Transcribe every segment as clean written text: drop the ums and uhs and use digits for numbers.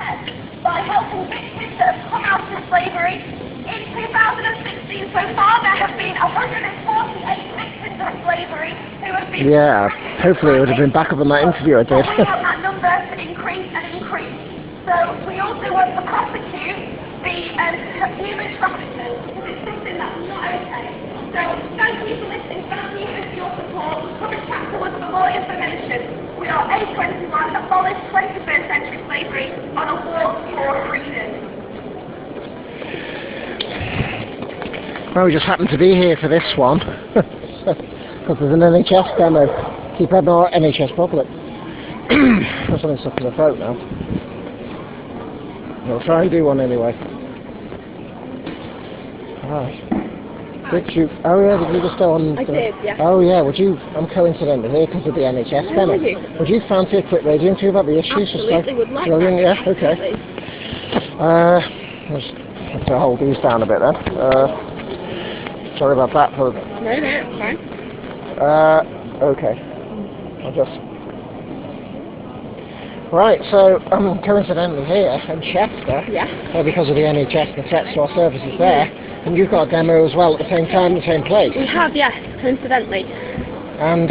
protect by helping victims that have come out of slavery. In 2016 so far, there have been 148 victims of slavery who have been... Yeah, hopefully it would have been back up in that interview I did. We want that number to increase and increase. So we also want to prosecute the human traffickers, because it's something that's not okay. So thank you for listening, thank you for your support. Come and chat to us for more information. We are A21, Abolish 21st Century Slavery on a walk for freedom. Well, we just happened to be here for this one, because there's an NHS demo. Keep heading our NHS public. I've something stuck in the throat now. We'll try and do one anyway. Right. Did you? Oh yeah, did you just go on? I did, yeah. Oh yeah, would you? I'm coincidentally here because of the NHS demo. Would you fancy a quick radio interview about the issues? Absolutely, would like brilliant, that. Yeah, okay. Let's have to hold these down a bit then. Sorry about that. No, it's fine. Okay. I'll just... Right, so I'm coincidentally here in Chester, because of the NHS, the threats to our services there, and you've got a demo as well at the same time, the same place. We have, yes, coincidentally. And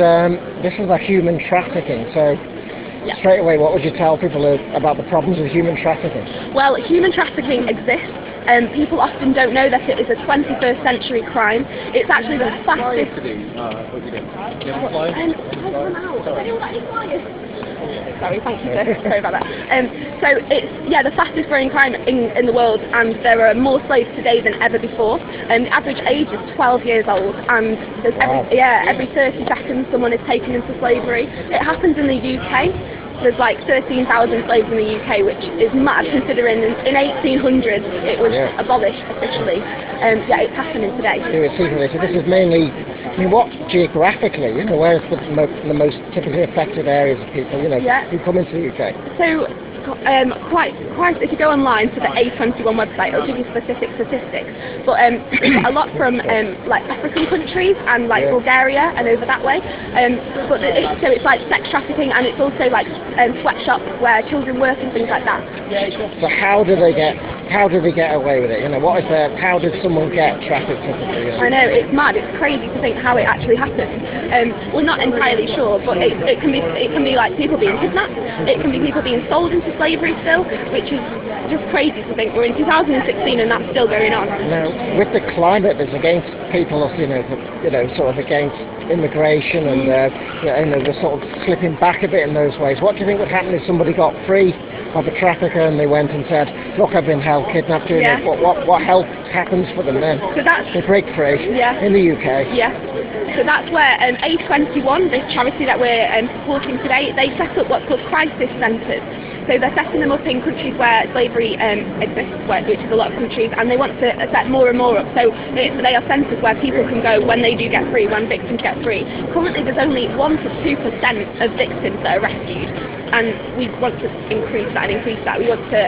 this is about human trafficking, so straight away what would you tell people about the problems with human trafficking? Well, human trafficking exists. People often don't know that it is a 21st century crime. It's actually the fastest... Sorry, thank you, sir. Sorry about that. So it's the fastest growing crime in the world, and there are more slaves today than ever before. The average age is 12 years old, and there's every 30 seconds someone is taken into slavery. It happens in the UK. There's like 13,000 slaves in the UK, which is mad considering in 1800 it was abolished officially. It's happening today. So this is mainly, what geographically, where is the most typically affected areas of people, who come into the UK? So, quite, if you go online to the A21 website, it'll give you specific statistics. But we get a lot from like African countries and like Bulgaria and over that way. So it's like sex trafficking, and it's also like sweatshops where children work and things like that. So how do they get away with it? How did someone get trafficked? I know, it's mad. It's crazy to think how it actually happened. We're not entirely sure, but it can be like people being kidnapped. It can be people being sold into slavery still, which is just crazy to think. We're in 2016 and that's still going on. Now, with the climate that's against people, sort of against immigration and they're sort of slipping back a bit in those ways. What do you think would happen if somebody got free of a trafficker and they went and said, look, I've been held kidnapped, what help happens for them then? So they break free in the UK. Yeah. So that's where A21, this charity that we're supporting today, they set up what's called crisis centres. So they're setting them up in countries where slavery exists, which is a lot of countries, and they want to set more and more up. So they are centres where people can go when they do get free, when victims get free. Currently there's only 1 to 2% of victims that are rescued, and we want to increase that. We want to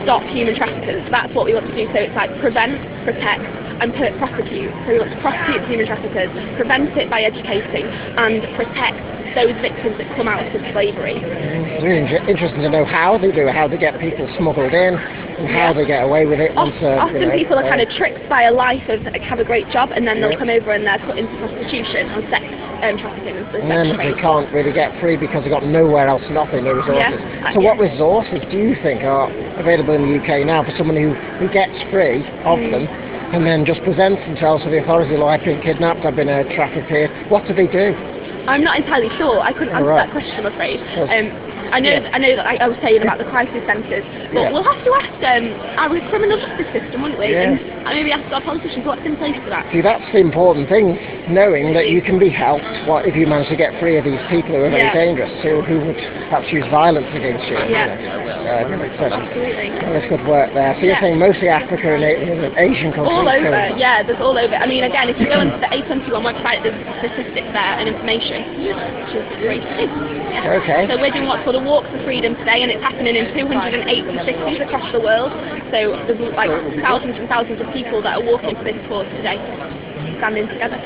stop human traffickers. That's what we want to do. So it's like prevent, protect, and prosecute. So we want to prosecute human traffickers, prevent it by educating, and protect those victims that come out of slavery. It's really interesting to know how they do it, how they get people smuggled in, and how they get away with it. Often people are kind of tricked by a life of have a great job, and then they'll come over and they're put into prostitution and sex trafficking and then they can't really get free because they've got nowhere else, nothing, no resources. So what resources do you think are available in the UK now for someone who gets free of them and then just presents themselves to the authorities, like, I've been kidnapped, I've been trafficked here? What do they do? I'm not entirely sure. I couldn't answer that question, I'm afraid. I know that I was saying about the crisis centres, but we'll have to ask our criminal justice system, wouldn't we? And maybe ask our politicians what's in place for that. See, that's the important thing, knowing that you can be helped if you manage to get free of these people who are very dangerous, who would perhaps use violence against you. Absolutely. Well, there's good work there. So you're saying mostly Africa and Asian countries? All over, there's all over. I mean, again, if you go onto the A21 website, there's statistics there and information, which is great to do. Okay. So we're doing what's called a Walk for Freedom today, and it's happening in 280 cities across the world. So there's like thousands and thousands of people that are walking for this cause today, standing together.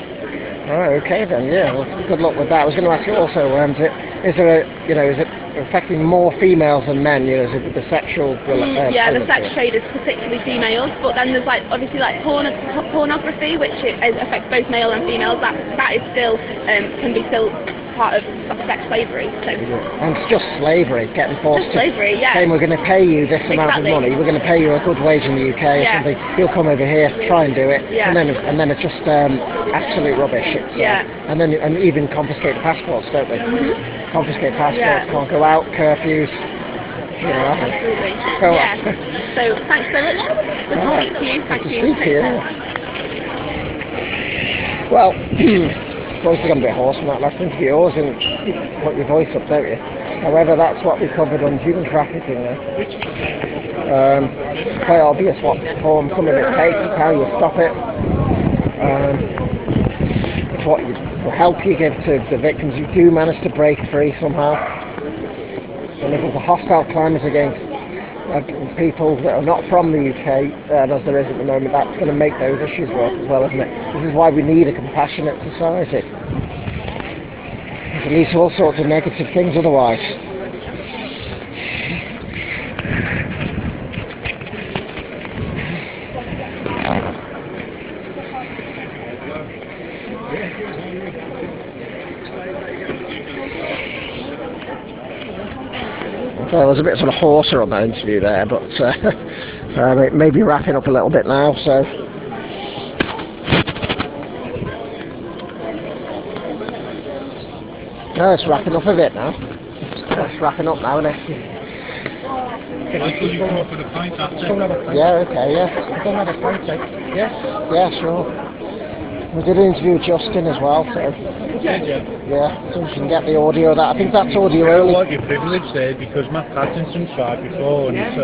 Oh, okay then, well, good luck with that. I was going to ask you also, is there affecting more females than men, you know, the sexual... yeah, the sex trade is particularly females, but then there's like obviously like pornography, which affects both male and females. That is still can be still part of sex slavery. So. And it's just slavery, getting forced just slavery, yeah. Saying we're going to pay you this amount of money, we're going to pay you a good wage in the UK or something. You'll come over here, try and do it, and then it's just absolute rubbish. It's, and even confiscate passports, don't they? Confiscate passports, can't go out, curfews. You know, absolutely. Go on. So thanks so much. Good to speak to you. Thank you. Well. Voice is going to be a horse from that last interview. You always put your voice up, don't you? However, that's what we covered on human trafficking there. It's quite obvious what form some of it takes, it's how you stop it. It's what the help you give to the victims who do manage to break free somehow. And if there's a hostile climate against people that are not from the UK, as there is at the moment, that's going to make those issues work as well, isn't it? This is why we need a compassionate society. It leads to all sorts of negative things otherwise. So there was a bit sort of hoarser on that interview there, but maybe wrapping up a little bit now, so... No, it's wrapping up a bit now. It's wrapping up now, isn't it? You come up with a pint after? Yeah, okay, yeah. Don't have a pint, Yes? Yeah, sure. We did an interview with Justin as well, so... Yeah, so we can get the audio of that. I think that's audio only. What your privilege there, because Matt Pattinson's tried before and it's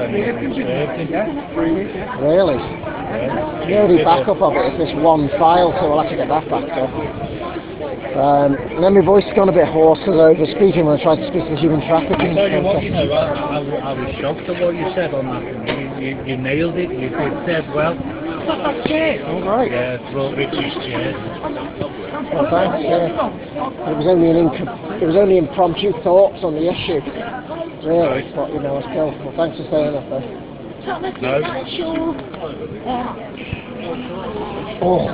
Really? Yeah. The only backup of it is this one file, so we'll have to get that backed up. And then my voice has gone a bit hoarse because I was speaking when I tried to speak to the human trafficking. I tell you what, you know, I was shocked at what you said on that. You nailed it. You said well. That's it. All right. Yeah, brought Richie's chair. Well, thanks. Yeah. It was only impromptu thoughts on the issue. Really, but you know, it's cool. Well, thanks for saying that, though. No. Oh.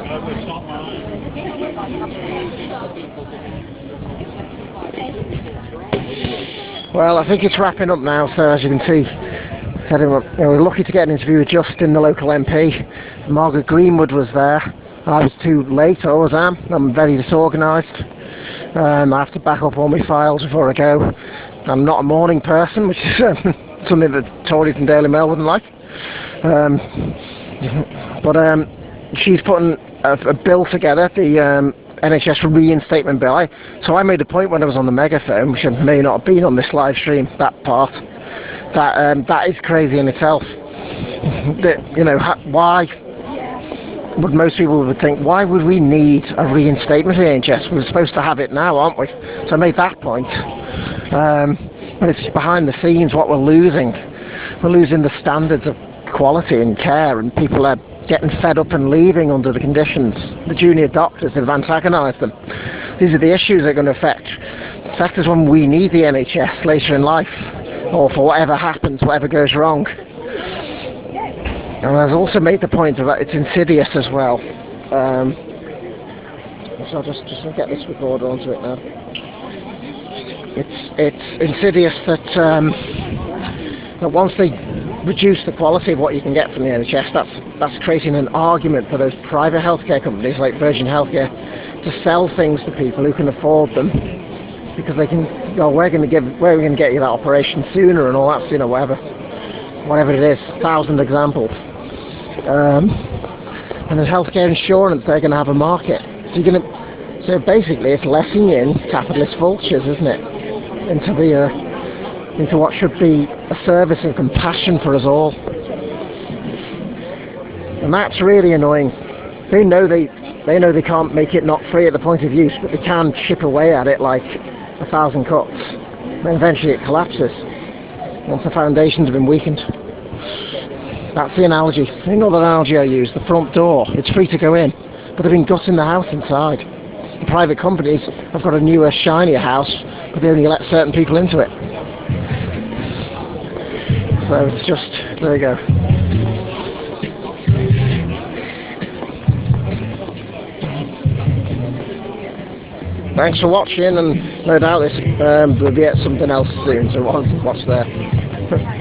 Well, I think it's wrapping up now, so as you can see, we're lucky to get an interview with Justin, the local MP. Margaret Greenwood was there. I was too late, I always am. I'm very disorganised. I have to back up all my files before I go. I'm not a morning person, which is something that Tories and Daily Mail wouldn't like. But she's putting a bill together, the NHS reinstatement bill. So I made a point when I was on the megaphone, which may not have been on this live stream, that part, that is crazy in itself. That, you know, why would most people would think, why would we need a reinstatement of the NHS? We're supposed to have it now, aren't we? So I made that point. But it's behind the scenes what we're losing. We're losing the standards of quality and care, and people are getting fed up and leaving under the conditions. The junior doctors have antagonised them. These are the issues that are going to affect us when we need the NHS later in life, or for whatever happens, whatever goes wrong. And I've also made the point that it's insidious as well. So I'll just get this recorder onto it now. It's insidious that once they reduce the quality of what you can get from the NHS, that's creating an argument for those private healthcare companies like Virgin Healthcare to sell things to people who can afford them, because they can go, we're going to get you that operation sooner and all that, you know, whatever it is, 1,000 examples. And there's healthcare insurance, they're going to have a market. So basically it's letting in capitalist vultures, isn't it, into what should be a service and compassion for us all. And that's really annoying. They know they can't make it not free at the point of use, but they can chip away at it like 1,000 cuts. Then eventually it collapses once the foundations have been weakened. That's the analogy. Another analogy I use, the front door. It's free to go in, but they've been gutting the house inside. The private companies have got a newer, shinier house, but they only let certain people into it. So it's just, there you go. Thanks for watching, and no doubt this, we'll be at something else soon, so watch there.